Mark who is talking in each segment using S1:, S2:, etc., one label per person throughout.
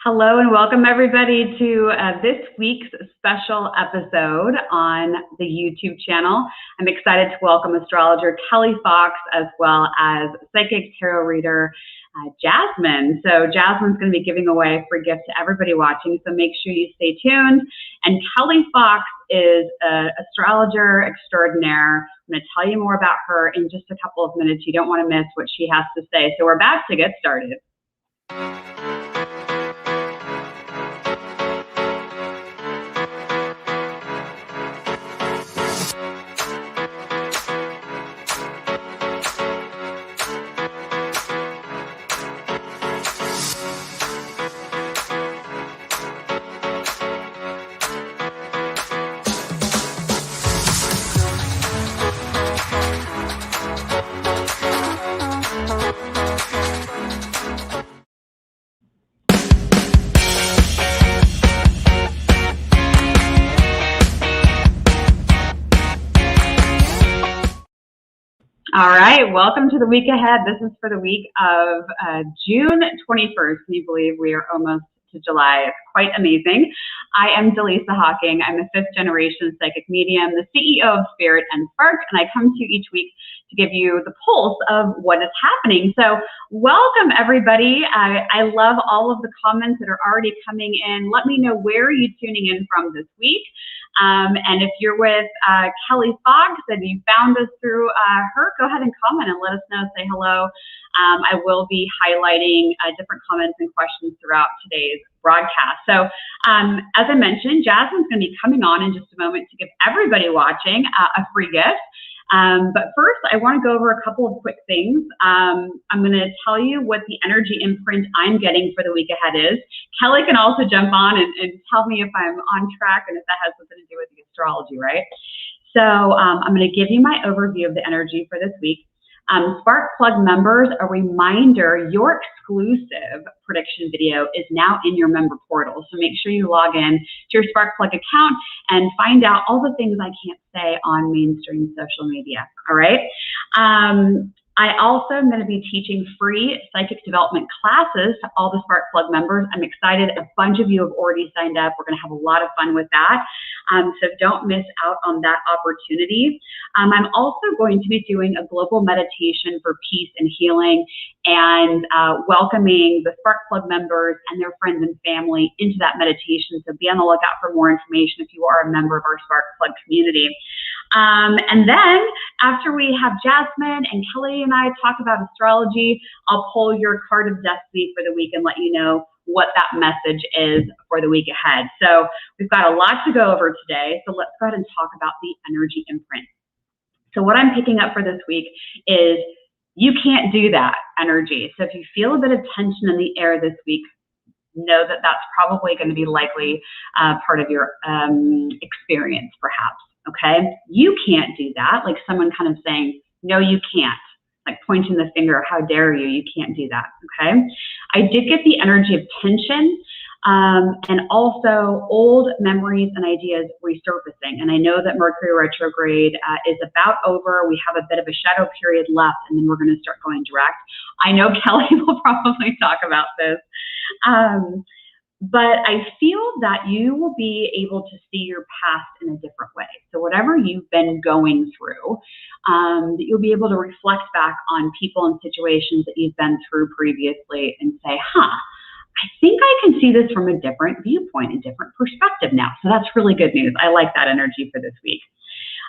S1: Hello and welcome everybody to this week's special episode on the YouTube channel. I'm excited to welcome astrologer Kelli Fox as well as psychic tarot reader Jasmine. So Jasmine's going to be giving away a free gift to everybody watching, so make sure you stay tuned. And Kelli Fox is an astrologer extraordinaire. I'm going to tell you more about her in just a couple of minutes. You don't want to miss what she has to say. So we're about to get started. All right, welcome to the week ahead. This is for the week of June 21st. Can you believe we are almost to July? It's quite amazing. I am Dallisa Hawking. I'm a fifth generation psychic medium, the CEO of Spirit and Spark, and I come to you each week to give you the pulse of what is happening. So welcome everybody. I love all of the comments that are already coming in. Let me know where you're tuning in from this week. And if you're with Kelli Fox and you found us through her, go ahead and comment and let us know, say hello. I will be highlighting different comments and questions throughout today's broadcast. So as I mentioned, Jasmine's going to be coming on in just a moment to give everybody watching a free gift. But first, I want to go over a couple of quick things. I'm going to tell you what the energy imprint I'm getting for the week ahead is. Kelli can also jump on and tell me if I'm on track and if that has something to do with the astrology, right? So I'm going to give you my overview of the energy for this week. Spark Plug members, a reminder, your exclusive prediction video is now in your member portal. So make sure you log in to your Spark Plug account and find out all the things I can't say on mainstream social media. All right. I also am going to be teaching free psychic development classes to all the Spark Plug members. I'm excited. A bunch of you have already signed up. We're going to have a lot of fun with that. So don't miss out on that opportunity. I'm also going to be doing a global meditation for peace and healing and welcoming the Spark Plug members and their friends and family into that meditation. So be on the lookout for more information if you are a member of our Spark Plug community. And then after we have Jasmine and Kelli and I talk about astrology, I'll pull your card of destiny for the week and let you know what that message is for the week ahead. So we've got a lot to go over today. So let's go ahead and talk about the energy imprint. So what I'm picking up for this week is you can't do that energy. So if you feel a bit of tension in the air this week, know that that's probably going to be likely part of your experience, perhaps. Okay, you can't do that. Like someone kind of saying, no, you can't. Like pointing the finger, how dare you? You can't do that. Okay, I did get the energy of tension and also old memories and ideas resurfacing. And I know that Mercury retrograde is about over. We have a bit of a shadow period left, and then we're going to start going direct. I know Kelli will probably talk about this. But I feel that you will be able to see your past in a different way. So whatever you've been going through, that you'll be able to reflect back on people and situations that you've been through previously and say, I think I can see this from a different viewpoint, a different perspective now. So that's really good news. I like that energy for this week.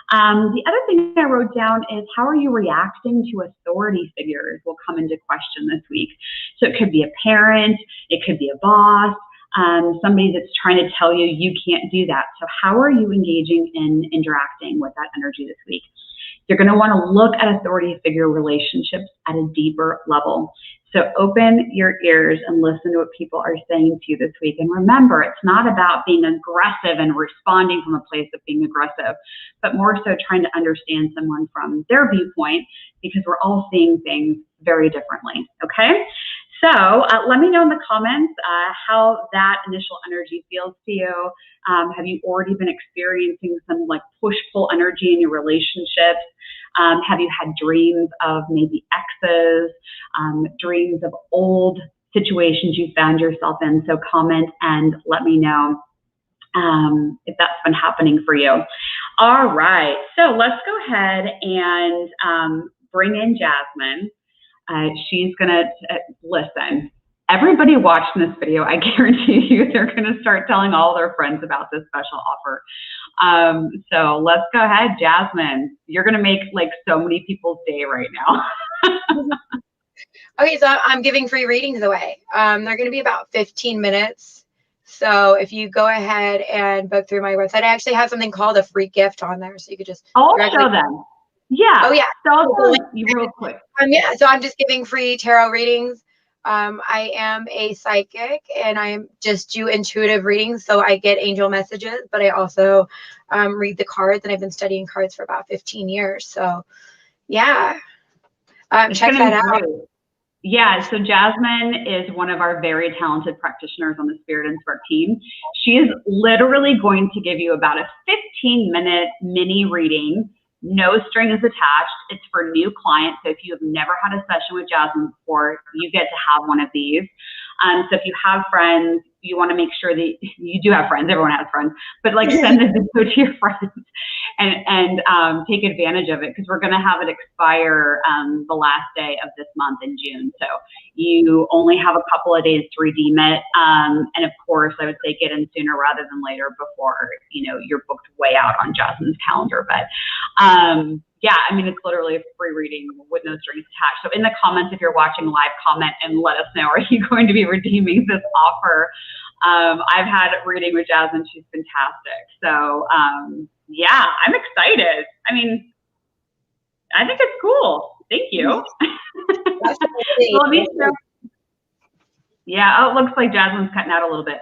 S1: The other thing I wrote down is how are you reacting to authority figures will come into question this week. So it could be a parent, it could be a boss, somebody that's trying to tell you you can't do that. So how are you engaging in interacting with that energy this week? You're going to want to look at authority figure relationships at a deeper level. So open your ears and listen to what people are saying to you this week. And remember, it's not about being aggressive and responding from a place of being aggressive, but more so trying to understand someone from their viewpoint, because we're all seeing things very differently. Okay? So let me know in the comments how that initial energy feels to you. Have you already been experiencing some like push-pull energy in your relationships? Have you had dreams of maybe exes, dreams of old situations you found yourself in. So comment and let me know if that's been happening for you. All right, so let's go ahead and bring in Jasmine. She's gonna listen. Everybody watching this video, I guarantee you they're gonna start telling all their friends about this special offer. So let's go ahead, Jasmine. You're gonna make like so many people's day right now.
S2: Okay, so I'm giving free readings away. They're gonna be about 15 minutes. So if you go ahead and book through my website, I actually have something called a free gift on there. So you could just
S1: I'll show them. Yeah.
S2: Oh yeah.
S1: So I'll tell you real quick.
S2: Yeah, so I'm just giving free tarot readings. I am a psychic and I just do intuitive readings. So I get angel messages, but I also read the cards, and I've been studying cards for about 15 years. So yeah, check that out.
S1: Yeah, so Jasmine is one of our very talented practitioners on the Spirit and Spark team. She is literally going to give you about a 15-minute mini reading, no strings attached. It's for new clients. So if you have never had a session with Jasmine before, you get to have one of these. So if you have friends, you want to make sure that you do have friends. Everyone has friends, but like send this info to your friends and take advantage of it, because we're going to have it expire the last day of this month in June. So you only have a couple of days to redeem it. And of course, I would say get in sooner rather than later before, you know, you're booked way out on Jasmine's calendar. But yeah, I mean, it's literally a free reading with no strings attached. So in the comments, if you're watching live, comment and let us know, are you going to be redeeming this offer? I've had a reading with Jasmine. She's fantastic. So yeah, I'm excited. I mean, I think it's cool. Thank you. Let me show. Yeah, oh, it looks like Jasmine's cutting out a little bit.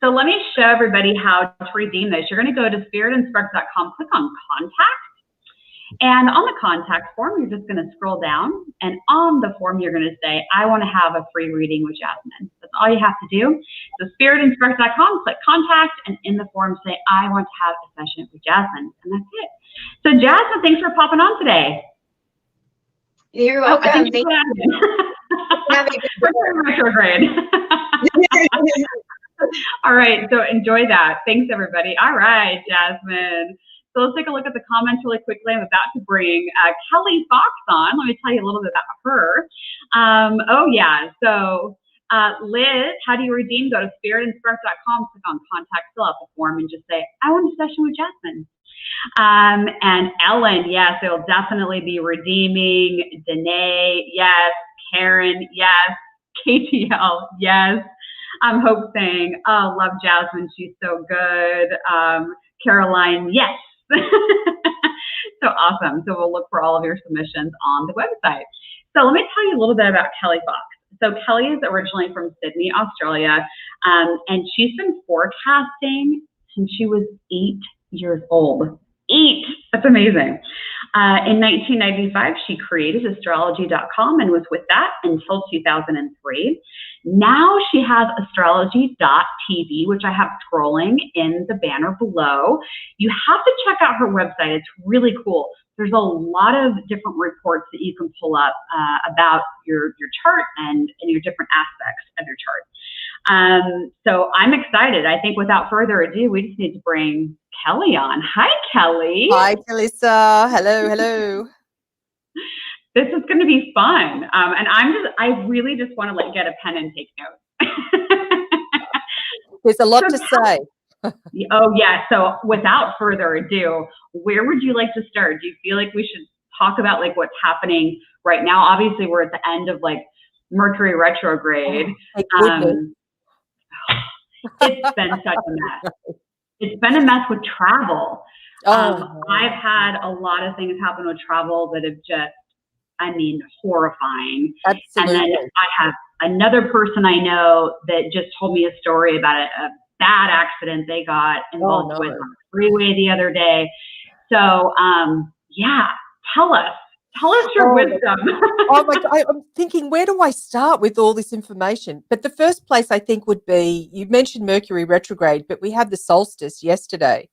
S1: So let me show everybody how to redeem this. You're going to go to spiritandspark.com, click on contact. And on the contact form, you're just going to scroll down, and on the form, you're going to say, I want to have a free reading with Jasmine. That's all you have to do. So spiritandspark.com, click contact, and in the form, say, I want to have a session with Jasmine, and that's it. So Jasmine, thanks for popping on today.
S2: You're welcome.
S1: Thank you. Retrograde. All right, so enjoy that. Thanks, everybody. All right, Jasmine. So let's take a look at the comments really quickly. I'm about to bring Kelli Fox on. Let me tell you a little bit about her. Oh, yeah. So Liz, how do you redeem? Go to spiritandspark.com, click on contact, fill out the form, and just say, I want a session with Jasmine. And Ellen, yes, they'll definitely be redeeming. Danae, yes. Karen, yes. KTL, yes. Hope saying, oh, love Jasmine. She's so good. Caroline, yes. So awesome. So we'll look for all of your submissions on the website. So let me tell you a little bit about Kelli Fox. So Kelli is originally from Sydney, Australia, and she's been forecasting since she was 8 years old. 8! That's amazing. In 1995, she created astrology.com and was with that until 2003. Now she has astrology.tv, which I have scrolling in the banner below. You have to check out her website. It's really cool. There's a lot of different reports that you can pull up about your chart and your different aspects of your chart. So I'm excited. I think without further ado, we just need to bring Kelli on. Hi, Kelli.
S3: Hi, Dallisa. Hello, hello.
S1: This is going to be fun. And I really just want to get a pen and take notes.
S3: There's a lot to say.
S1: Oh, yeah. So without further ado, where would you like to start? Do you feel like we should talk about what's happening right now? Obviously, we're at the end of Mercury retrograde. It's been such a mess. It's been a mess with travel. I've had a lot of things happen with travel that have just, horrifying.
S3: Absolutely.
S1: And then I have another person I know that just told me a story about a bad accident they got involved with on the freeway the other day. So, yeah, tell us your wisdom.
S3: Oh my God, I'm thinking, where do I start with all this information? But the first place I think would be, you mentioned Mercury retrograde, but we had the solstice yesterday.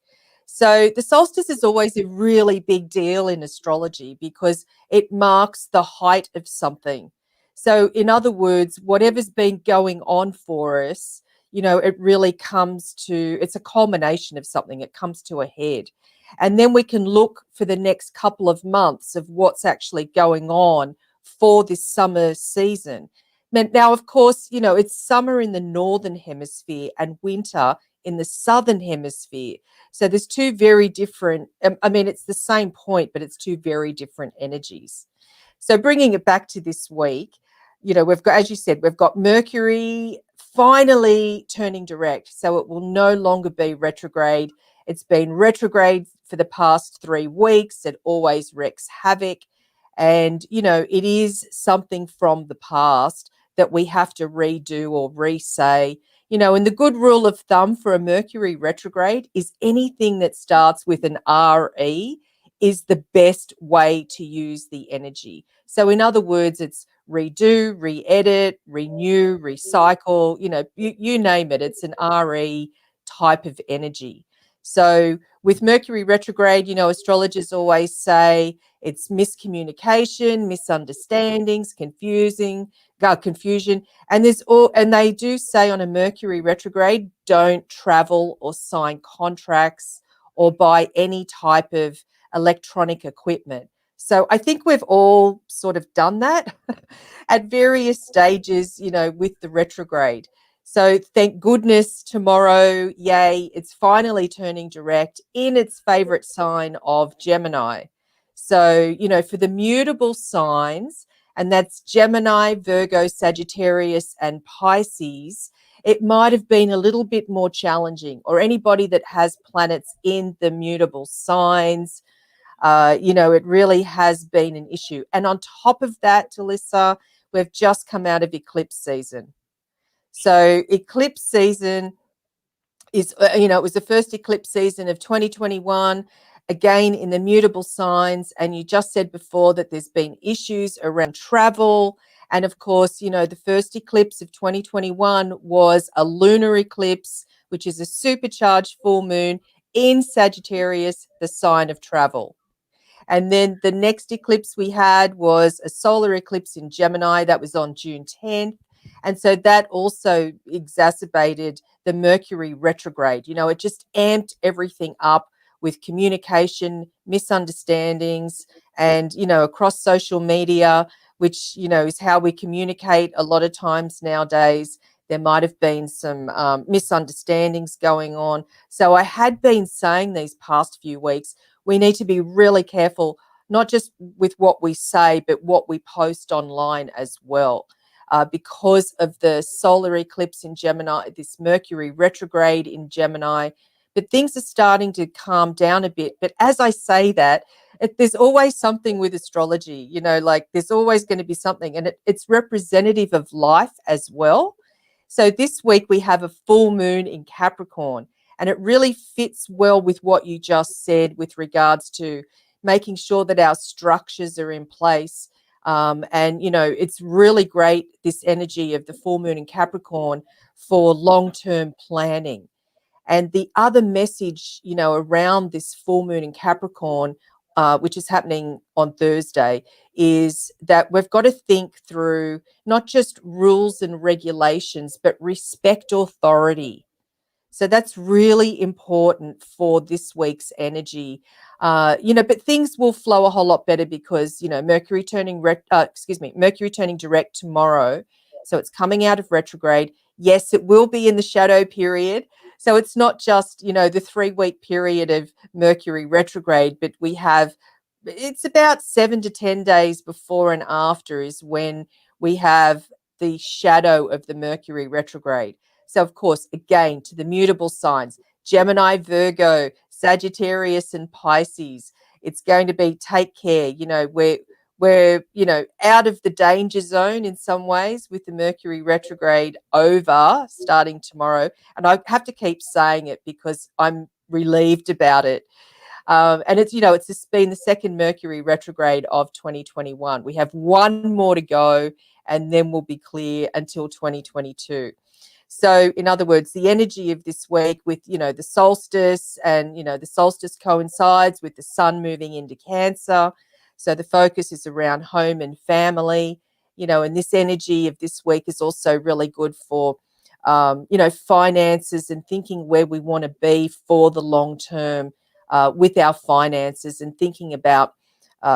S3: So the solstice is always a really big deal in astrology because it marks the height of something. So in other words, whatever's been going on for us, it really comes to, it's a culmination of something. It comes to a head. And then we can look for the next couple of months of what's actually going on for this summer season. Now, of course, it's summer in the northern hemisphere and winter in the southern hemisphere. So there's two very different, it's the same point, but it's two very different energies. So bringing it back to this week, we've got, as you said, we've got Mercury finally turning direct. So it will no longer be retrograde. It's been retrograde for the past 3 weeks. It always wreaks havoc. And, it is something from the past that we have to redo or re-say. And the good rule of thumb for a Mercury retrograde is anything that starts with an RE is the best way to use the energy. So in other words, it's redo, re-edit, renew, recycle, you name it. It's an RE type of energy. So with Mercury retrograde, astrologers always say it's miscommunication, misunderstandings, confusion. And they do say on a Mercury retrograde, don't travel or sign contracts or buy any type of electronic equipment. So I think we've all sort of done that at various stages, with the retrograde. So thank goodness tomorrow, yay, it's finally turning direct in its favorite sign of Gemini. So, for the mutable signs, and that's Gemini, Virgo, Sagittarius, and Pisces, it might have been a little bit more challenging, or anybody that has planets in the mutable signs, it really has been an issue. And on top of that, Dallisa, we've just come out of eclipse season. So eclipse season is, it was the first eclipse season of 2021, again in the mutable signs. And you just said before that there's been issues around travel. And of course, the first eclipse of 2021 was a lunar eclipse, which is a supercharged full moon in Sagittarius, the sign of travel. And then the next eclipse we had was a solar eclipse in Gemini. That was on June 10th. And so that also exacerbated the Mercury retrograde. It just amped everything up with communication, misunderstandings, and, across social media, which, is how we communicate a lot of times nowadays. There might have been some misunderstandings going on. So I had been saying these past few weeks, we need to be really careful, not just with what we say, but what we post online as well. Because of the solar eclipse in Gemini, this Mercury retrograde in Gemini. But things are starting to calm down a bit. But as I say that, there's always something with astrology, there's always going to be something. And it's representative of life as well. So this week we have a full moon in Capricorn. And it really fits well with what you just said with regards to making sure that our structures are in place. And, it's really great, this energy of the full moon in Capricorn for long-term planning. And the other message, around this full moon in Capricorn, which is happening on Thursday, is that we've got to think through not just rules and regulations, but respect authority. So that's really important for this week's energy, but things will flow a whole lot better because, Mercury turning direct tomorrow. So it's coming out of retrograde. Yes, it will be in the shadow period. So it's not just, the 3-week period of Mercury retrograde, but it's about 7 to 10 days before and after is when we have the shadow of the Mercury retrograde. So, of course, again, to the mutable signs, Gemini, Virgo, Sagittarius, and Pisces, it's going to be take care. We're out of the danger zone in some ways with the Mercury retrograde over starting tomorrow. And I have to keep saying it because I'm relieved about it. And it's just been the second Mercury retrograde of 2021. We have one more to go, and then we'll be clear until 2022. So, in other words, the energy of this week with, the solstice, and, the solstice coincides with the sun moving into Cancer. So the focus is around home and family. and this energy of this week is also really good for, finances and thinking where we want to be for the long term with our finances and thinking about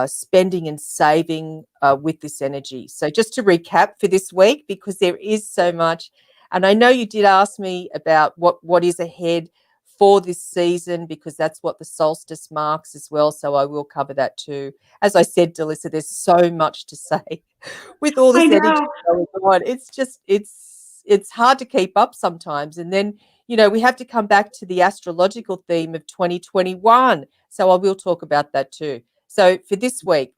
S3: spending and saving with this energy. So just to recap for this week, because there is so much, and I know you did ask me about what is ahead for this season, because that's what the solstice marks as well. So I will cover that too. As I said, Dallisa, there's so much to say with all this energy going on. It's just, it's hard to keep up sometimes. And then, we have to come back to the astrological theme of 2021. So I will talk about that too. So for this week,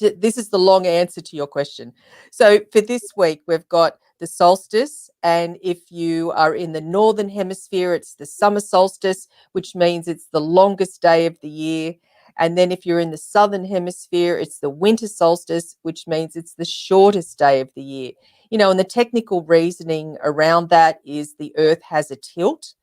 S3: this is the long answer to your question. So for this week, we've got the solstice, and if you are in the northern hemisphere, it's the summer solstice, which means it's the longest day of the year. And then if you're in the southern hemisphere, it's the winter solstice, which means it's the shortest day of the year. And the technical reasoning around that is the Earth has a tilt.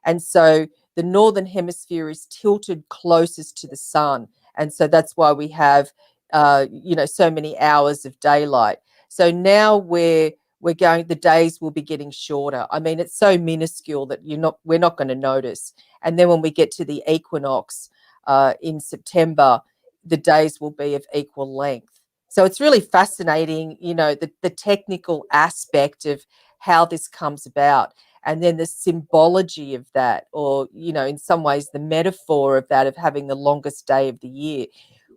S3: And so the northern hemisphere is tilted closest to the sun. And so that's why we have, so many hours of daylight. So now the days will be getting shorter. I mean, it's so minuscule that we're not going to notice. And then when we get to the equinox in September, the days will be of equal length. So it's really fascinating, the technical aspect of how this comes about. And then the symbology of that, or, in some ways the metaphor of that, of having the longest day of the year.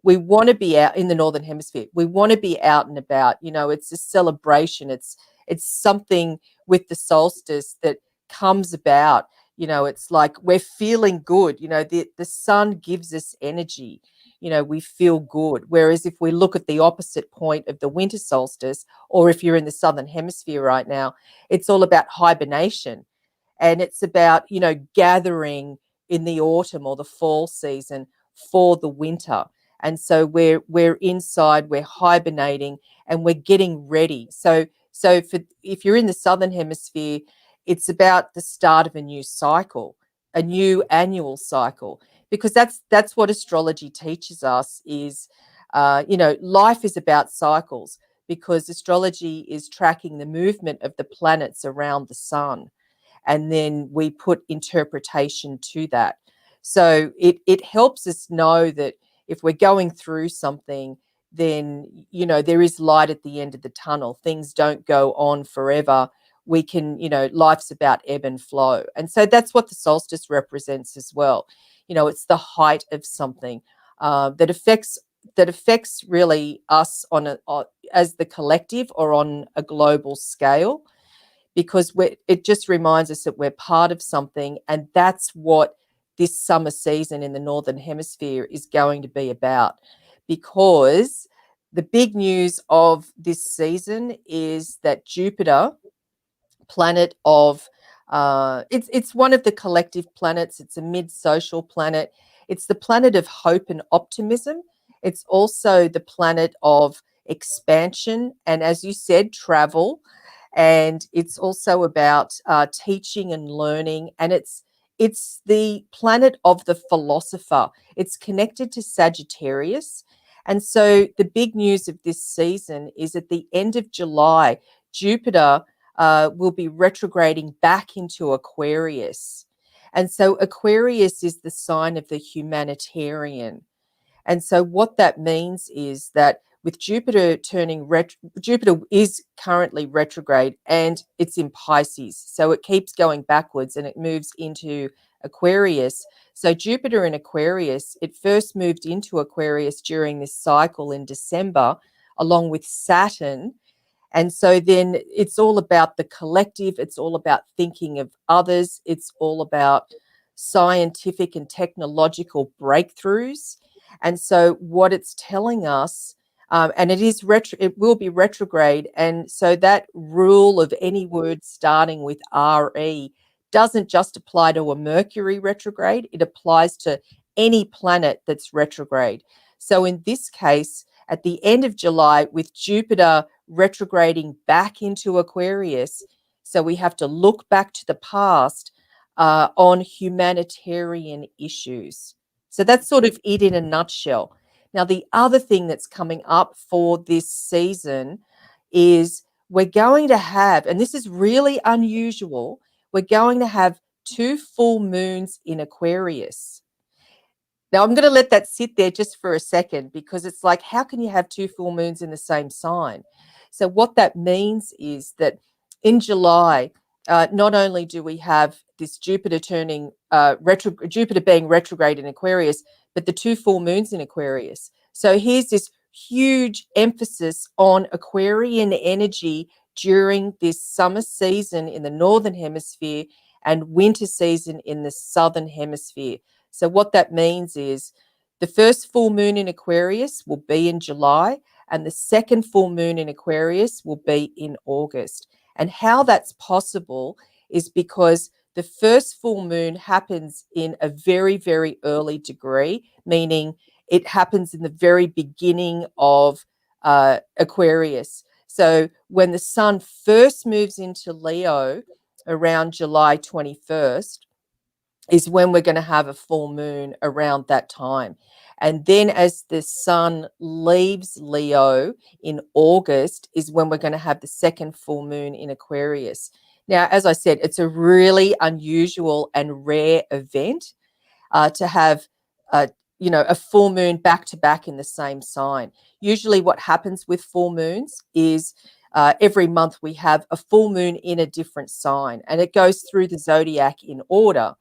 S3: We want to be out in the northern hemisphere. We want to be out and about. It's a celebration. It's something with the solstice that comes about. It's like we're feeling good. The sun gives us energy. We feel good. Whereas if we look at the opposite point of the winter solstice, or if you're in the southern hemisphere right now, it's all about hibernation. And it's about, gathering in the autumn or the fall season for the winter. And so we're inside, we're hibernating, and we're getting ready. So if you're in the southern hemisphere, it's about the start of a new cycle, a new annual cycle, because that's what astrology teaches us is, life is about cycles, because astrology is tracking the movement of the planets around the sun. And then we put interpretation to that. So it helps us know that if we're going through something, then, there is light at the end of the tunnel. Things don't go on forever. We can, life's about ebb and flow. And so that's what the solstice represents as well. It's the height of something that affects really us as the collective or on a global scale, because it just reminds us that we're part of something, and that's what this summer season in the northern hemisphere is going to be about. Because the big news of this season is that Jupiter, planet of it's one of the collective planets. It's a mid-social planet. It's the planet of hope and optimism. It's also the planet of expansion and, as you said, travel. And it's also about teaching and learning. And it's the planet of the philosopher. It's connected to Sagittarius. And so the big news of this season is at the end of July, Jupiter will be retrograding back into Aquarius. And so Aquarius is the sign of the humanitarian. And so what that means is that with Jupiter Jupiter is currently retrograde, and it's in Pisces. So it keeps going backwards and it moves into Aquarius. So Jupiter in Aquarius, it first moved into Aquarius during this cycle in December, along with Saturn. And so then it's all about the collective. It's all about thinking of others. It's all about scientific and technological breakthroughs. And so what it's telling us, and it will be retrograde. And so that rule of any word starting with RE doesn't just apply to a Mercury retrograde. It applies to any planet that's retrograde. So in this case, at the end of July, with Jupiter retrograding back into Aquarius, so we have to look back to the past on humanitarian issues. So that's sort of it in a nutshell. Now, the other thing that's coming up for this season is we're going to have, and this is really unusual, we're going to have 2 full moons in Aquarius. Now, I'm going to let that sit there just for a second, because it's like, how can you have 2 full moons in the same sign? So what that means is that in July, not only do we have this Jupiter turning, Jupiter being retrograde in Aquarius, but the 2 full moons in Aquarius. So here's this huge emphasis on Aquarian energy during this summer season in the Northern Hemisphere and winter season in the Southern Hemisphere. So what that means is the first full moon in Aquarius will be in July, and the second full moon in Aquarius will be in August. And how that's possible is because the first full moon happens in a very, very early degree, meaning it happens in the very beginning of Aquarius. So when the sun first moves into Leo around July 21st, is when we're going to have a full moon around that time. And then as the sun leaves Leo in August is when we're going to have the second full moon in Aquarius. Now, as I said, it's a really unusual and rare event to have a full moon back to back in the same sign. Usually what happens with full moons is every month we have a full moon in a different sign, and it goes through the zodiac in order.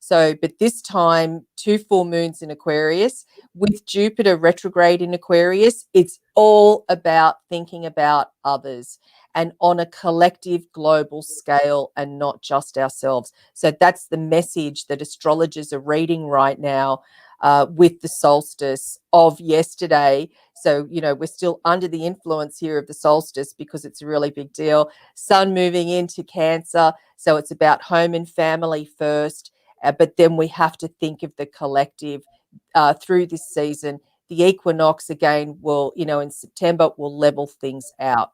S3: So, but this time, 2 full moons in Aquarius with Jupiter retrograde in Aquarius, it's all about thinking about others and on a collective global scale and not just ourselves. So that's the message that astrologers are reading right now with the solstice of yesterday. So, we're still under the influence here of the solstice because it's a really big deal. Sun moving into Cancer. So it's about home and family first. But then we have to think of the collective through this season. The equinox, again, will, in September, will level things out.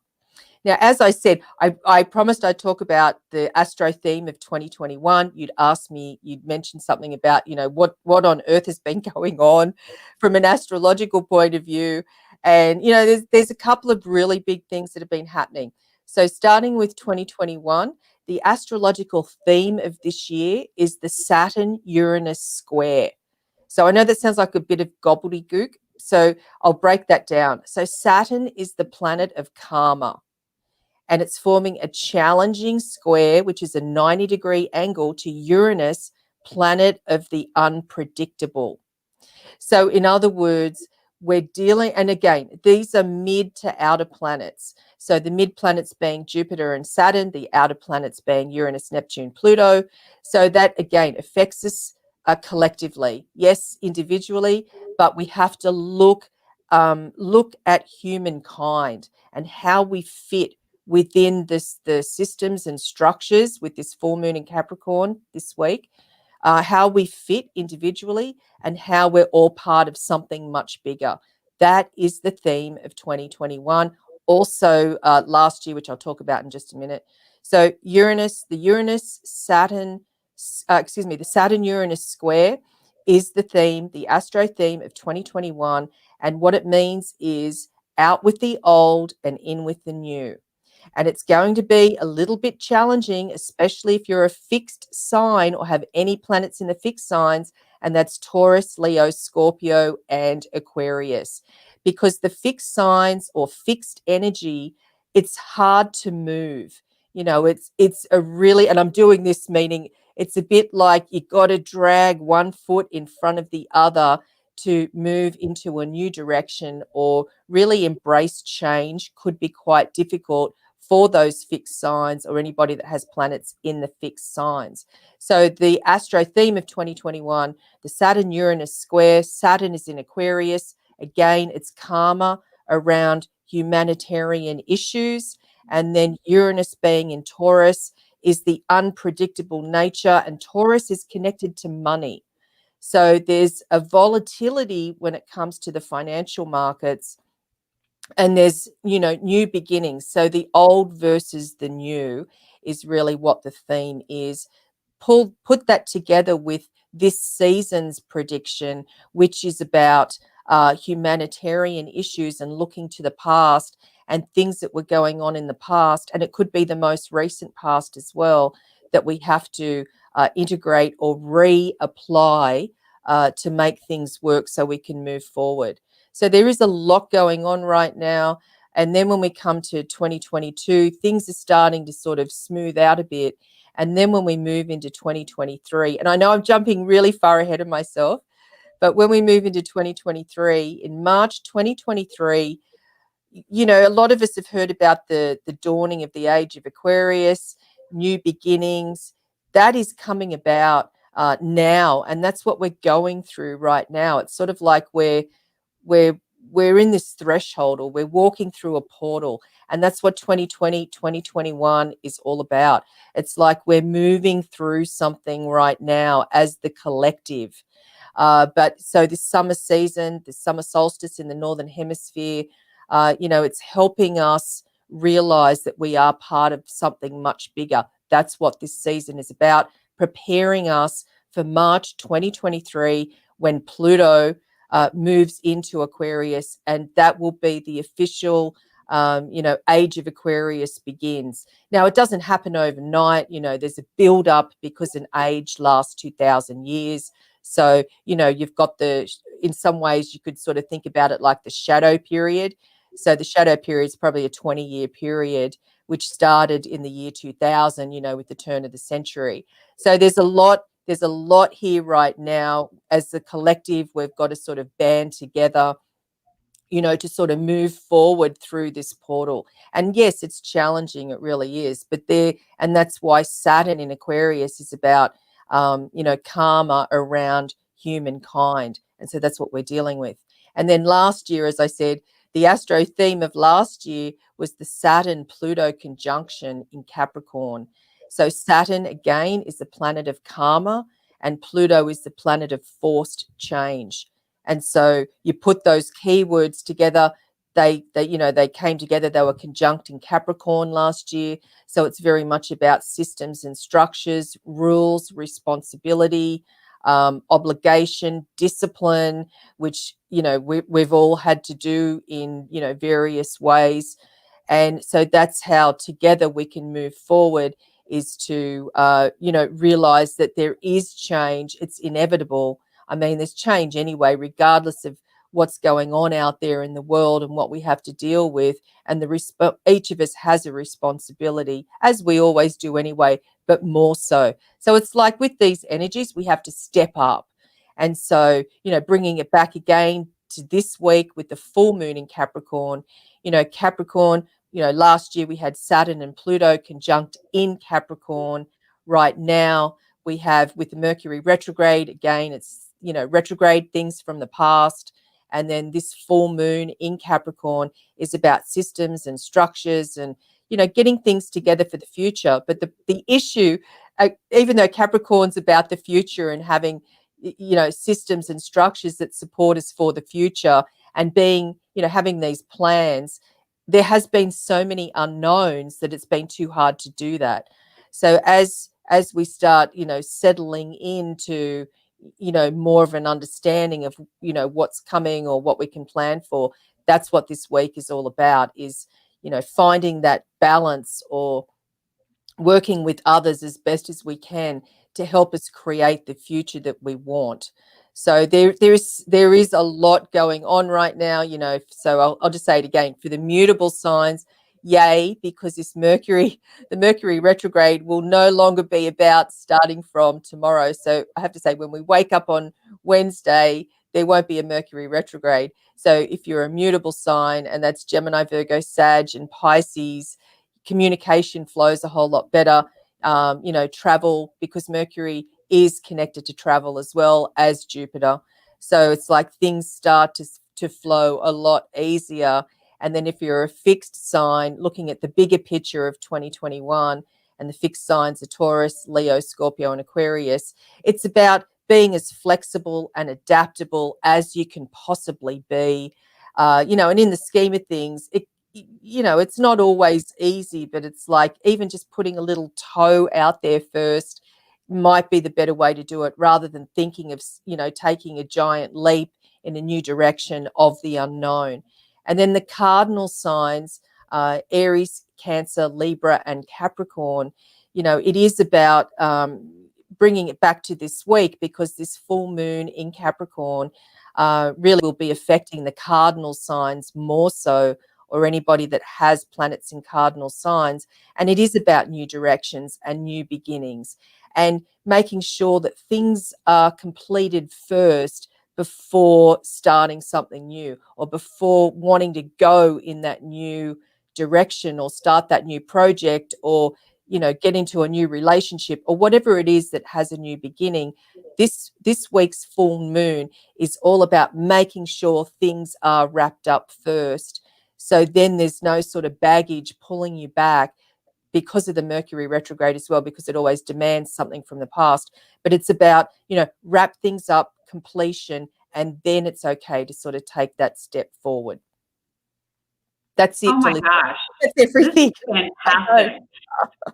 S3: Now, as I said, I promised I'd talk about the astro theme of 2021. You'd asked me, you'd mentioned something about, what on earth has been going on from an astrological point of view. And, there's a couple of really big things that have been happening. So starting with 2021, the astrological theme of this year is the Saturn-Uranus square. So I know that sounds like a bit of gobbledygook, so I'll break that down. So Saturn is the planet of karma, and it's forming a challenging square, which is a 90-degree angle to Uranus, planet of the unpredictable. So in other words, we're dealing, and again, these are mid to outer planets. So the mid planets being Jupiter and Saturn, the outer planets being Uranus, Neptune, Pluto. So that again affects us collectively. Yes, individually, but we have to look at humankind and how we fit within the systems and structures with this full moon in Capricorn this week. How we fit individually and how we're all part of something much bigger. That is the theme of 2021. Also last year, which I'll talk about in just a minute. So the Saturn-Uranus square is the theme, the astro theme of 2021. And what it means is out with the old and in with the new. And it's going to be a little bit challenging, especially if you're a fixed sign or have any planets in the fixed signs, and that's Taurus, Leo, Scorpio, and Aquarius. Because the fixed signs or fixed energy, it's hard to move. It's a really, and I'm doing this meaning it's a bit like you got to drag one foot in front of the other to move into a new direction or really embrace change. Could be quite difficult for those fixed signs or anybody that has planets in the fixed signs. So the astro theme of 2021, the Saturn-Uranus square, Saturn is in Aquarius. Again, it's karma around humanitarian issues. And then Uranus being in Taurus is the unpredictable nature, and Taurus is connected to money. So there's a volatility when it comes to the financial markets. And there's, new beginnings. So the old versus the new is really what the theme is. Put that together with this season's prediction, which is about humanitarian issues and looking to the past and things that were going on in the past, and it could be the most recent past as well, that we have to integrate or reapply to make things work so we can move forward. So there is a lot going on right now. And then when we come to 2022, things are starting to sort of smooth out a bit. And then when we move into 2023, and I know I'm jumping really far ahead of myself, but when we move into 2023, in March 2023, you know, a lot of us have heard about the dawning of the age of Aquarius, new beginnings. That is coming about now, and that's what we're going through right now. It's sort of like we're in this threshold, or we're walking through a portal, and that's what 2020, 2021 is all about. It's like we're moving through something right now as the collective. But so this summer season, the summer solstice in the Northern Hemisphere, you know, it's helping us realize that we are part of something much bigger. That's what this season is about, preparing us for March 2023, when Pluto moves into Aquarius, and that will be the official, you know, age of Aquarius begins. Now, it doesn't happen overnight. You know, there's a build up because an age lasts 2,000 years. So, you know, you've got in some ways you could sort of think about it like the shadow period. So the shadow period is probably a 20-year period, which started in the year 2000, you know, with the turn of the century. So there's a lot here right now. As the collective, we've got to sort of band together, you know, to sort of move forward through this portal. And yes, it's challenging, it really is. But and that's why Saturn in Aquarius is about, you know, karma around humankind. And so that's what we're dealing with. And then last year, as I said, the astro theme of last year was the Saturn-Pluto conjunction in Capricorn. So Saturn, again, is the planet of karma, and Pluto is the planet of forced change. And so you put those keywords together, they you know, they came together, they were conjunct in Capricorn last year. So it's very much about systems and structures, rules, responsibility, obligation, discipline, which, you know, we've all had to do in, you know, various ways. And so that's how together we can move forward, is to, you know, realize that there is change. It's inevitable. I mean, there's change anyway, regardless of what's going on out there in the world and what we have to deal with. And each of us has a responsibility, as we always do anyway, but more so. So it's like with these energies, we have to step up. And so, you know, bringing it back again to this week with the full moon in Capricorn, you know, Capricorn, you know, last year we had Saturn and Pluto conjunct in Capricorn. Right now we have, with the Mercury retrograde, again, it's, you know, retrograde things from the past. And then this full moon in Capricorn is about systems and structures and, you know, getting things together for the future. But the issue, even though Capricorn's about the future and having, you know, systems and structures that support us for the future, and being, you know, having these plans, there has been so many unknowns that it's been too hard to do that. So as we start, you know, settling into, you know, more of an understanding of, you know, what's coming or what we can plan for, that's what this week is all about, is, you know, finding that balance, or working with others as best as we can to help us create the future that we want. So there is a lot going on right now, you know. So I'll just say it again, for the mutable signs, yay, because this the Mercury retrograde will no longer be about starting from tomorrow. So I have to say, when we wake up on Wednesday, there won't be a Mercury retrograde. So if you're a mutable sign, and that's Gemini, Virgo, Sag, and Pisces, communication flows a whole lot better. You know, travel, because Mercury is connected to travel as well as Jupiter. So it's like things start to flow a lot easier. And then if you're a fixed sign, looking at the bigger picture of 2021, and the fixed signs are Taurus, Leo, Scorpio, and Aquarius, it's about being as flexible and adaptable as you can possibly be. You know, and in the scheme of things, you know, it's not always easy, but it's like even just putting a little toe out there first might be the better way to do it, rather than thinking of, you know, taking a giant leap in a new direction of the unknown. And then the cardinal signs, Aries, Cancer, Libra, and Capricorn, it is about bringing it back to this week, because this full moon in Capricorn really will be affecting the cardinal signs more so, or anybody that has planets in cardinal signs. And it is about new directions and new beginnings, and making sure that things are completed first before starting something new, or before wanting to go in that new direction, or start that new project, or get into a new relationship, or whatever it is that has a new beginning. This week's full moon is all about making sure things are wrapped up first, so then there's no sort of baggage pulling you back, because of the Mercury retrograde as well, because it always demands something from the past. But it's about, wrap things up, completion, and then it's okay to sort of take that step forward. That's it.
S1: Oh my gosh.
S3: That's everything.
S1: Fantastic.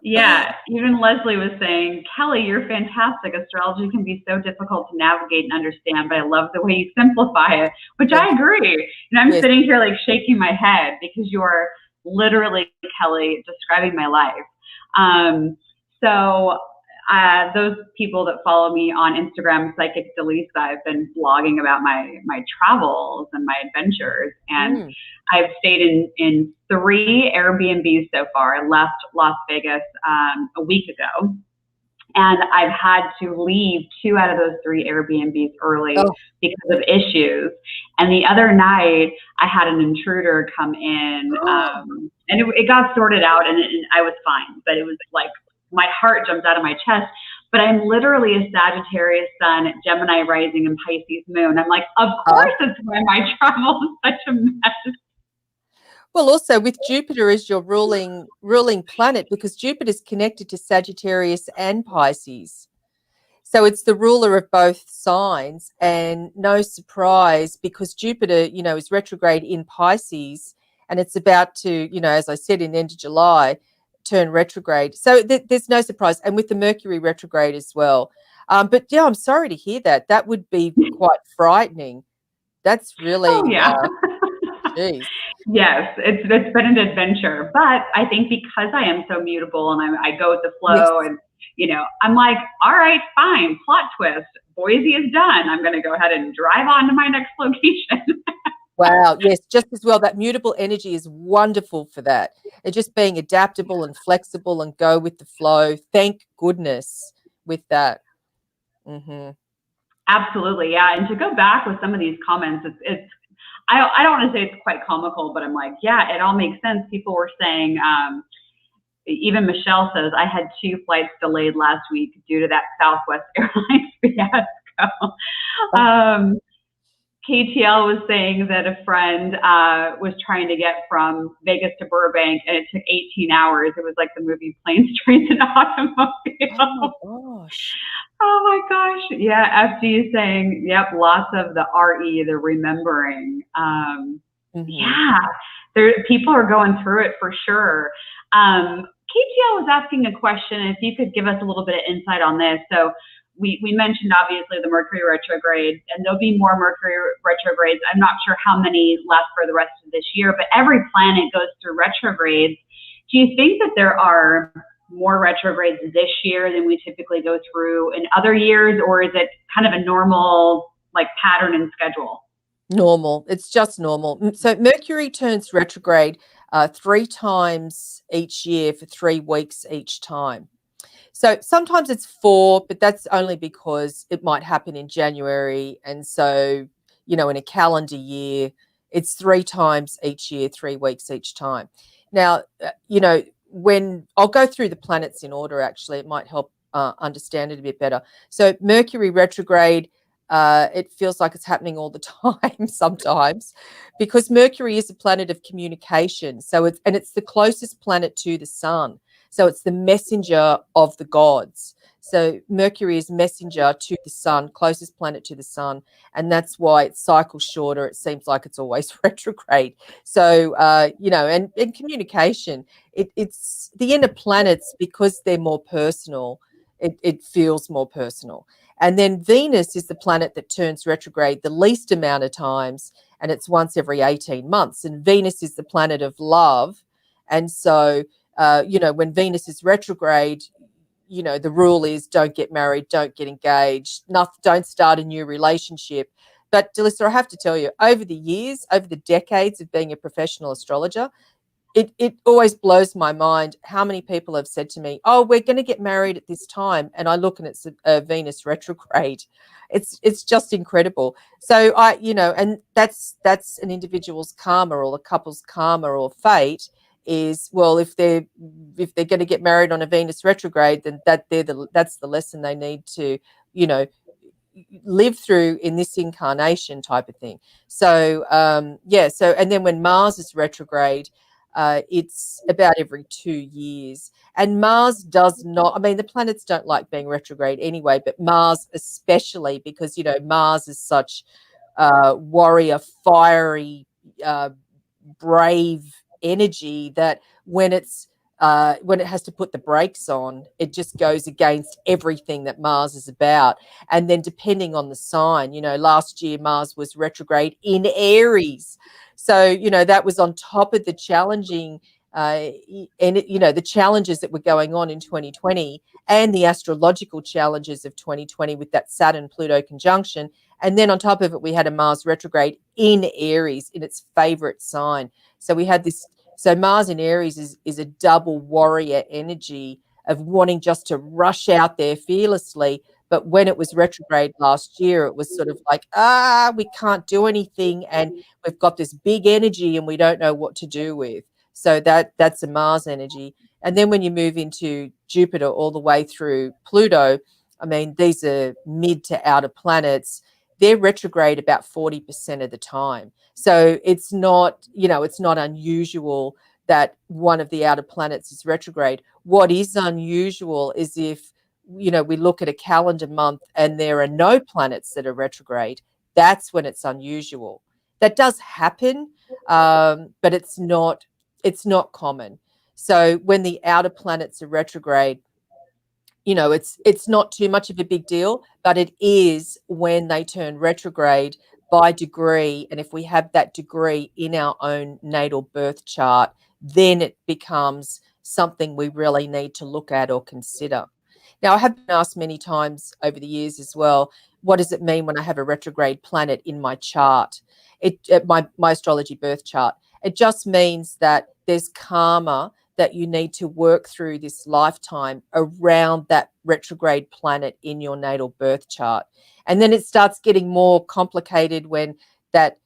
S1: Yeah, even Leslie was saying, Kelli, you're fantastic. Astrology can be so difficult to navigate and understand, but I love the way you simplify it, which I agree. And I'm sitting here like shaking my head, because you are literally, Kelli, describing my life. So those people that follow me on Instagram, Psychic Dallisa, I've been blogging about my travels and my adventures. And I've stayed in 3 Airbnbs so far. I left Las Vegas a week ago. And I've had to leave 2 out of those 3 Airbnbs early because of issues. And the other night, I had an intruder come in, and it got sorted out, and I was fine. But it was like my heart jumped out of my chest. But I'm literally a Sagittarius sun, Gemini rising, and Pisces moon. I'm like, of course, it's why my travel is such a mess.
S3: Well, also with Jupiter as your ruling planet, because Jupiter is connected to Sagittarius and Pisces. So it's the ruler of both signs, and no surprise, because Jupiter, is retrograde in Pisces, and it's about to, as I said, in the end of July, turn retrograde. So there's no surprise. And with the Mercury retrograde as well. But yeah, I'm sorry to hear that. That would be quite frightening. That's really, geez.
S1: Yes, it's been an adventure, but I think because I am so mutable and I go with the flow, and I'm like, all right, fine, plot twist, Boise is done. I'm going to go ahead and drive on to my next location.
S3: Wow, yes, just as well. That mutable energy is wonderful for that. And just being adaptable and flexible and go with the flow. Thank goodness with that.
S1: Absolutely, yeah. And to go back with some of these comments, it's I don't want to say it's quite comical, but I'm like, yeah, it all makes sense. People were saying, even Michelle says, I had 2 flights delayed last week due to that Southwest Airlines fiasco. KTL was saying that a friend was trying to get from Vegas to Burbank, and it took 18 hours. It was like the movie Planes, Trains, and Automobiles.
S3: Oh my gosh.
S1: Oh my gosh. Yeah, FG is saying, yep, lots of the RE, the remembering. Yeah, people are going through it for sure. KTL was asking a question, if you could give us a little bit of insight on this. So we mentioned obviously the Mercury retrograde, and there'll be more Mercury retrogrades. I'm not sure how many left for the rest of this year, but every planet goes through retrogrades. Do you think that there are more retrogrades this year than we typically go through in other years, or is it kind of a normal pattern and schedule?
S3: Normal. It's just normal. So Mercury turns retrograde 3 times each year for 3 weeks each time. So sometimes it's 4, but that's only because it might happen in January. And so, in a calendar year, it's 3 times each year, 3 weeks each time. Now, when I'll go through the planets in order, actually, it might help understand it a bit better. So Mercury retrograde, it feels like it's happening all the time sometimes, because Mercury is a planet of communication. So it's the closest planet to the sun. So it's the messenger of the gods. So Mercury is messenger to the sun, closest planet to the sun. And that's why it cycles shorter. It seems like it's always retrograde. So, and communication, it's the inner planets, because they're more personal. It feels more personal. And then Venus is the planet that turns retrograde the least amount of times, and it's once every 18 months. And Venus is the planet of love. And so, when Venus is retrograde, the rule is don't get married, don't get engaged, don't start a new relationship. But Dallisa, I have to tell you, over the years, over the decades of being a professional astrologer, it always blows my mind how many people have said to me, oh, we're going to get married at this time. And I look and it's a Venus retrograde. It's just incredible. So and that's an individual's karma or a couple's karma or fate is, well, if they're going to get married on a Venus retrograde, then that's the lesson they need to, live through in this incarnation type of thing. So, and then when Mars is retrograde, it's about every 2 years. And Mars does not, the planets don't like being retrograde anyway, but Mars especially, because, Mars is such warrior, fiery, brave energy that when it has to put the brakes on, it just goes against everything that Mars is about. And then depending on the sign, last year Mars was retrograde in Aries. So, that was on top of the challenging, the challenges that were going on in 2020 and the astrological challenges of 2020 with that Saturn-Pluto conjunction. And then on top of it, we had a Mars retrograde in Aries in its favorite sign. So we had this. So Mars in Aries is a double warrior energy of wanting just to rush out there fearlessly. But when it was retrograde last year, it was sort of like, we can't do anything. And we've got this big energy and we don't know what to do with. So that's a Mars energy. And then when you move into Jupiter all the way through Pluto, these are mid to outer planets. They're retrograde about 40% of the time. So it's not, it's not unusual that one of the outer planets is retrograde. What is unusual is if, we look at a calendar month and there are no planets that are retrograde, that's when it's unusual. That does happen, but it's not common. So when the outer planets are retrograde, it's not too much of a big deal, but it is when they turn retrograde by degree. And if we have that degree in our own natal birth chart, then it becomes something we really need to look at or consider. Now, I have been asked many times over the years as well, what does it mean when I have a retrograde planet in my chart, my astrology birth chart? It just means that there's karma that you need to work through this lifetime around that retrograde planet in your natal birth chart. And then it starts getting more complicated when that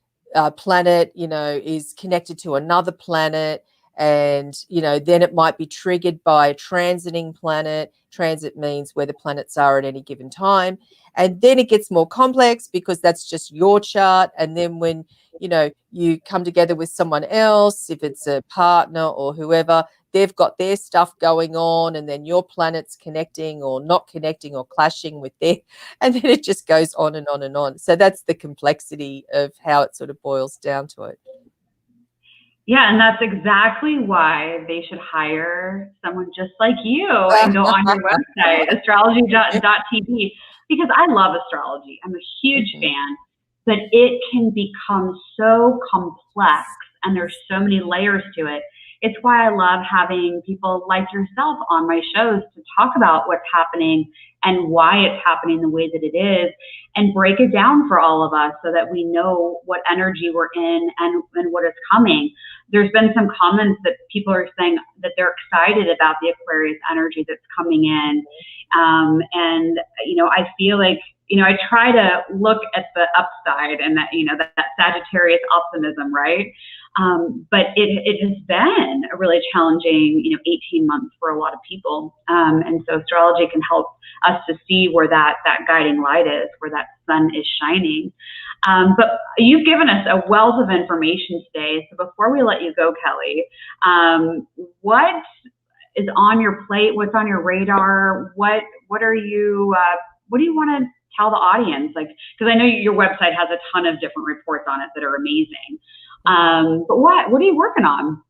S3: planet, is connected to another planet. And, then it might be triggered by a transiting planet. Transit means where the planets are at any given time. And then it gets more complex because that's just your chart. And then when, you come together with someone else, if it's a partner or whoever, they've got their stuff going on, and then your planet's connecting or not connecting or clashing with their, and then it just goes on and on and on. So that's the complexity of how it sort of boils down to it.
S1: Yeah, and that's exactly why they should hire someone just like you and go on your website, astrology.tv, because I love astrology. I'm a huge fan, but it can become so complex and there's so many layers to it. It's why I love having people like yourself on my shows to talk about what's happening and why it's happening the way that it is, and break it down for all of us so that we know what energy we're in and what is coming. There's been some comments that people are saying that they're excited about the Aquarius energy that's coming in. And, I feel like, I try to look at the upside and that, that Sagittarius optimism, right? But it has been a really challenging, 18 months for a lot of people. And so astrology can help us to see where that guiding light is, where that sun is shining. But you've given us a wealth of information today. So before we let you go, Kelli, what is on your plate? What's on your radar? What do you want to tell the audience? Because I know your website has a ton of different reports on it that are amazing. But what are you working on?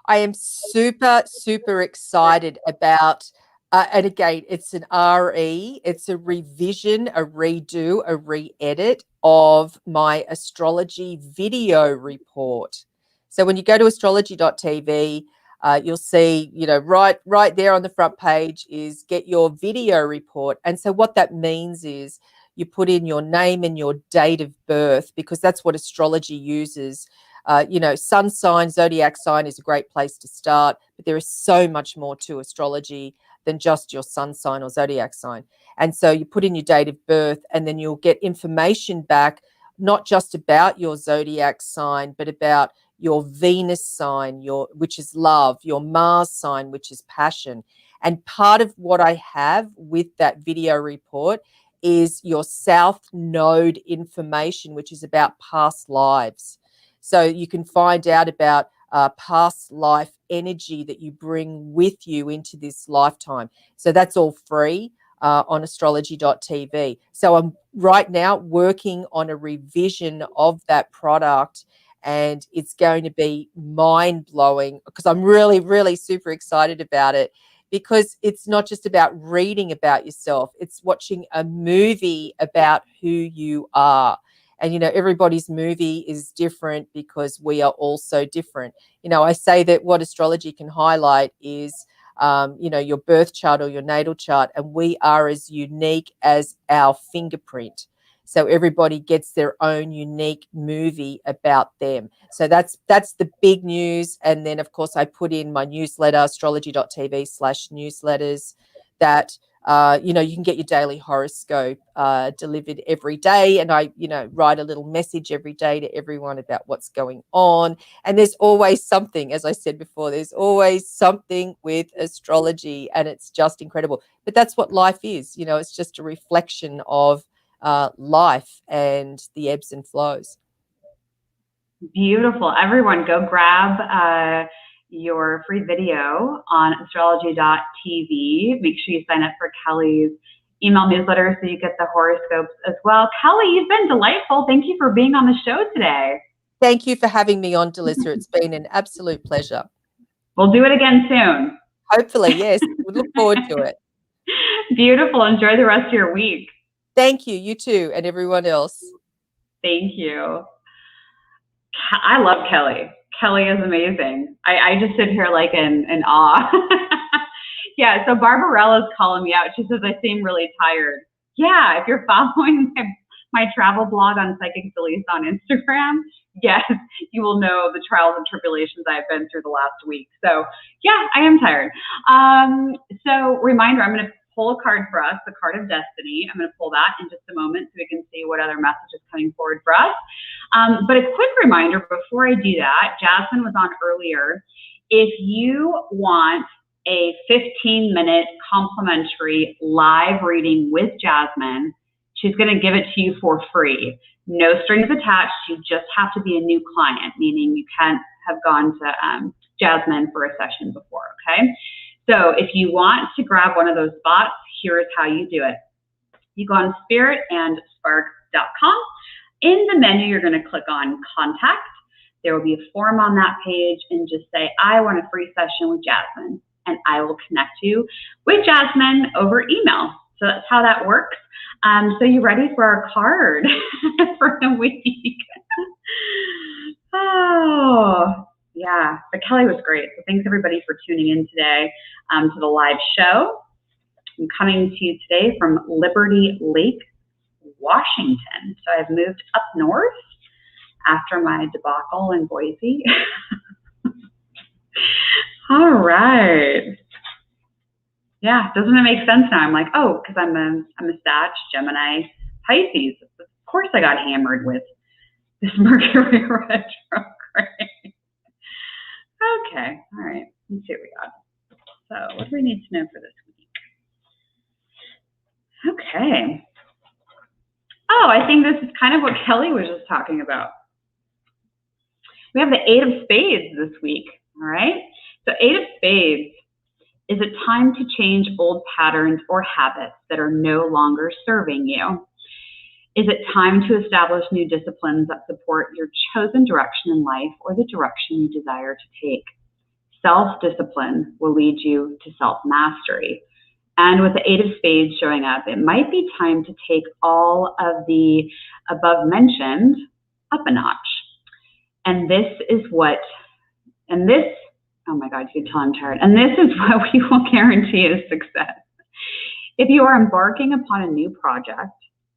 S3: I am super, super excited about, and again, it's an RE, it's a revision, a redo, a re-edit of my astrology video report. So when you go to astrology.tv, you'll see, right there on the front page is get your video report. And so what that means is you put in your name and your date of birth, because that's what astrology uses. Sun sign, zodiac sign is a great place to start, but there is so much more to astrology than just your sun sign or zodiac sign. And so you put in your date of birth, and then you'll get information back, not just about your zodiac sign, but about your Venus sign, which is love, your Mars sign, which is passion. And part of what I have with that video report is your South Node information, which is about past lives. So you can find out about past life energy that you bring with you into this lifetime. So that's all free on astrology.tv. So I'm right now working on a revision of that product, and it's going to be mind-blowing, because I'm really, really super excited about it, because it's not just about reading about yourself, it's watching a movie about who you are. And, everybody's movie is different because we are all so different. I say that what astrology can highlight is, your birth chart or your natal chart, and we are as unique as our fingerprint. So everybody gets their own unique movie about them. So that's the big news. And then, of course, I put in my newsletter, astrology.tv/newsletters, that you can get your daily horoscope delivered every day. And I, write a little message every day to everyone about what's going on. And there's always something, as I said before, there's always something with astrology, and it's just incredible. But that's what life is. It's just a reflection of life and the ebbs and flows.
S1: Beautiful. Everyone, go grab your free video on astrology.tv. Make sure you sign up for Kelli's email newsletter so you get the horoscopes as well. Kelli, you've been delightful. Thank you for being on the show today.
S3: Thank you for having me on, Dallisa. It's been an absolute pleasure.
S1: We'll do it again soon.
S3: Hopefully, yes. We look forward to it.
S1: Beautiful. Enjoy the rest of your week.
S3: Thank you. You too, and everyone else.
S1: Thank you. I love Kelli. Kelli is amazing. I just sit here like in awe. Yeah, so Barbarella's calling me out. She says, I seem really tired. Yeah, if you're following my travel blog on Psychic Dallisa on Instagram, yes, you will know the trials and tribulations I've been through the last week. So yeah, I am tired. So reminder, I'm going to pull a card for us, the card of destiny. I'm going to pull that in just a moment so we can see what other message is coming forward for us. But a quick reminder before I do that, Jasmine was on earlier. If you want a 15-minute complimentary live reading with Jasmine, she's going to give it to you for free. No strings attached. You just have to be a new client, meaning you can't have gone to Jasmine for a session before, okay? So if you want to grab one of those spots, here's how you do it. You go on spiritandspark.com. In the menu, you're going to click on Contact. There will be a form on that page, and just say, I want a free session with Jasmine, and I will connect you with Jasmine over email. So that's how that works. So you ready for our card for the week? Oh, yeah. But Kelli was great. So thanks everybody for tuning in today to the live show. I'm coming to you today from Liberty Lake, Washington. So I've moved up north after my debacle in Boise. All right. Yeah, doesn't it make sense now? I'm like, oh, because I'm a Sag, Gemini, Pisces. Of course I got hammered with this Mercury retrograde. Okay, all right. Let's see what we got. So what do we need to know for this week? Okay. Oh, I think this is kind of what Kelli was just talking about. We have the 8 of Spades this week, all right? So 8 of Spades, is it time to change old patterns or habits that are no longer serving you? Is it time to establish new disciplines that support your chosen direction in life or the direction you desire to take? Self-discipline will lead you to self-mastery. And with the 8 of Spades showing up, it might be time to take all of the above mentioned up a notch. And this is what, Oh my God, you can tell I'm tired. And this is what we will guarantee is success. If you are embarking upon a new project,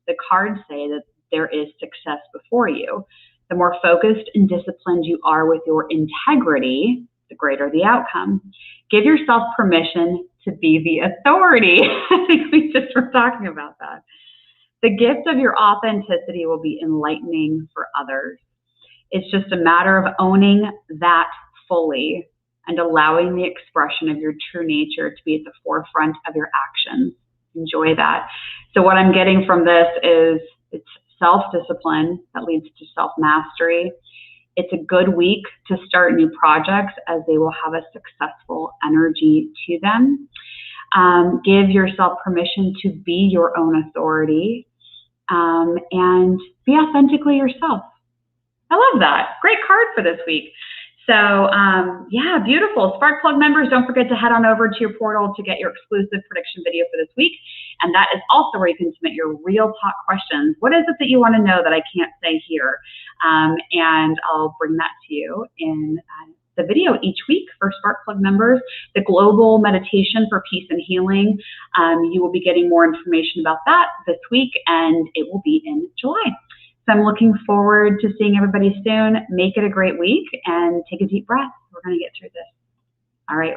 S1: the cards say that there is success before you. The more focused and disciplined you are with your integrity, the greater the outcome. Give yourself permission to be the authority. I think we just were talking about that. The gift of your authenticity will be enlightening for others. It's just a matter of owning that fully and allowing the expression of your true nature to be at the forefront of your actions. Enjoy that. So what I'm getting from this is it's self-discipline that leads to self-mastery. It's a good week to start new projects as they will have a successful energy to them. Give yourself permission to be your own authority and be authentically yourself. I love that. Great card for this week. So yeah, beautiful. Spark Plug members, don't forget to head on over to your portal to get your exclusive prediction video for this week. And that is also where you can submit your real talk questions. What is it that you want to know that I can't say here? And I'll bring that to you in the video each week for Spark Plug members. The global meditation for peace and healing. You will be getting more information about that this week, and it will be in July. So I'm looking forward to seeing everybody soon. Make it a great week and take a deep breath. We're going to get through this. All right.